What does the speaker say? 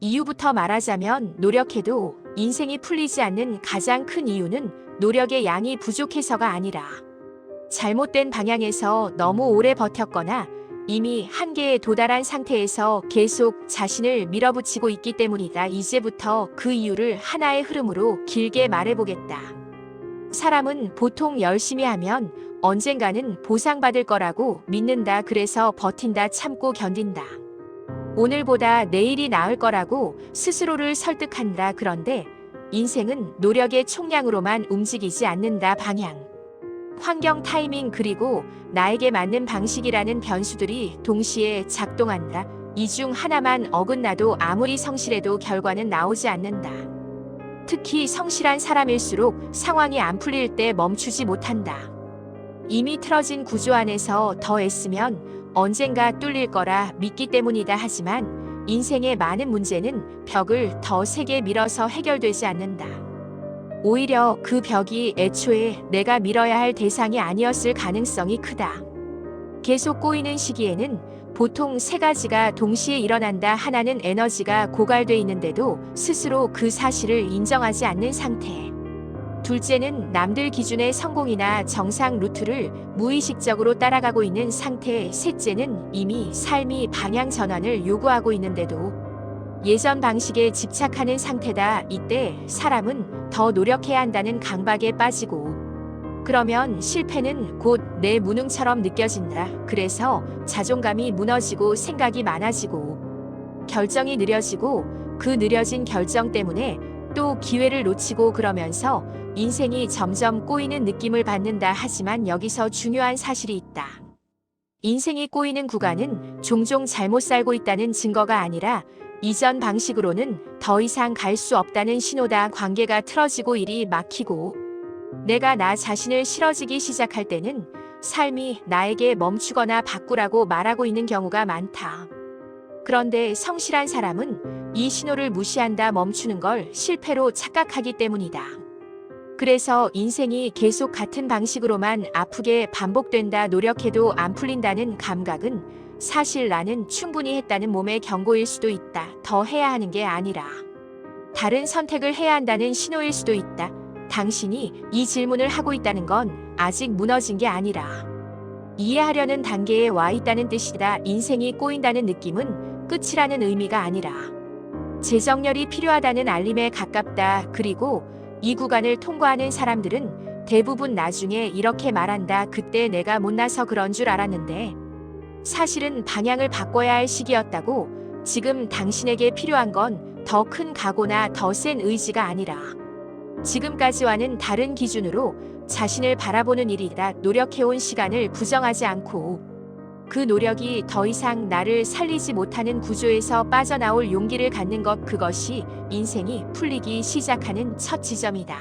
이유부터 말하자면 노력해도 인생이 풀리지 않는 가장 큰 이유는 노력의 양이 부족해서가 아니라 잘못된 방향에서 너무 오래 버텼거나 이미 한계에 도달한 상태에서 계속 자신을 밀어붙이고 있기 때문이다. 이제부터 그 이유를 하나의 흐름으로 길게 말해보겠다. 사람은 보통 열심히 하면 언젠가는 보상받을 거라고 믿는다. 그래서 버틴다, 참고 견딘다. 오늘보다 내일이 나을 거라고 스스로를 설득한다. 그런데 인생은 노력의 총량으로만 움직이지 않는다. 방향, 환경, 타이밍, 그리고 나에게 맞는 방식이라는 변수들이 동시에 작동한다. 이 중 하나만 어긋나도 아무리 성실해도 결과는 나오지 않는다. 특히 성실한 사람일수록 상황이 안 풀릴 때 멈추지 못한다. 이미 틀어진 구조 안에서 더 애쓰면 언젠가 뚫릴 거라 믿기 때문이다. 하지만 인생의 많은 문제는 벽을 더 세게 밀어서 해결되지 않는다. 오히려 그 벽이 애초에 내가 밀어야 할 대상이 아니었을 가능성이 크다. 계속 꼬이는 시기에는 보통 세 가지가 동시에 일어난다. 하나는 에너지가 고갈돼 있는데도 스스로 그 사실을 인정하지 않는 상태. 둘째는 남들 기준의 성공이나 정상 루트를 무의식적으로 따라가고 있는 상태. 셋째는 이미 삶이 방향 전환을 요구하고 있는데도 예전 방식에 집착하는 상태다. 이때 사람은 더 노력해야 한다는 강박에 빠지고 그러면 실패는 곧 내 무능처럼 느껴진다. 그래서 자존감이 무너지고 생각이 많아지고 결정이 느려지고 그 느려진 결정 때문에 또 기회를 놓치고 그러면서 인생이 점점 꼬이는 느낌을 받는다. 하지만 여기서 중요한 사실이 있다. 인생이 꼬이는 구간은 종종 잘못 살고 있다는 증거가 아니라 이전 방식으로는 더 이상 갈 수 없다는 신호다. 관계가 틀어지고 일이 막히고 내가 나 자신을 싫어지기 시작할 때는 삶이 나에게 멈추거나 바꾸라고 말하고 있는 경우가 많다. 그런데 성실한 사람은 이 신호를 무시한다. 멈추는 걸 실패로 착각하기 때문이다. 그래서 인생이 계속 같은 방식으로만 아프게 반복된다. 노력해도 안 풀린다는 감각은 사실 나는 충분히 했다는 몸의 경고일 수도 있다. 더 해야 하는 게 아니라 다른 선택을 해야 한다는 신호일 수도 있다. 당신이 이 질문을 하고 있다는 건 아직 무너진 게 아니라 이해하려는 단계에 와 있다는 뜻이다. 인생이 꼬인다는 느낌은 끝이라는 의미가 아니라 재정렬이 필요하다는 알림에 가깝다. 그리고 이 구간을 통과하는 사람들은 대부분 나중에 이렇게 말한다. 그때 내가 못나서 그런 줄 알았는데 사실은 방향을 바꿔야 할 시기였다고. 지금 당신에게 필요한 건 더 큰 각오나 더 센 의지가 아니라 지금까지와는 다른 기준으로 자신을 바라보는 일이다. 노력해온 시간을 부정하지 않고 그 노력이 더 이상 나를 살리지 못하는 구조에서 빠져나올 용기를 갖는 것, 그것이 인생이 풀리기 시작하는 첫 지점이다.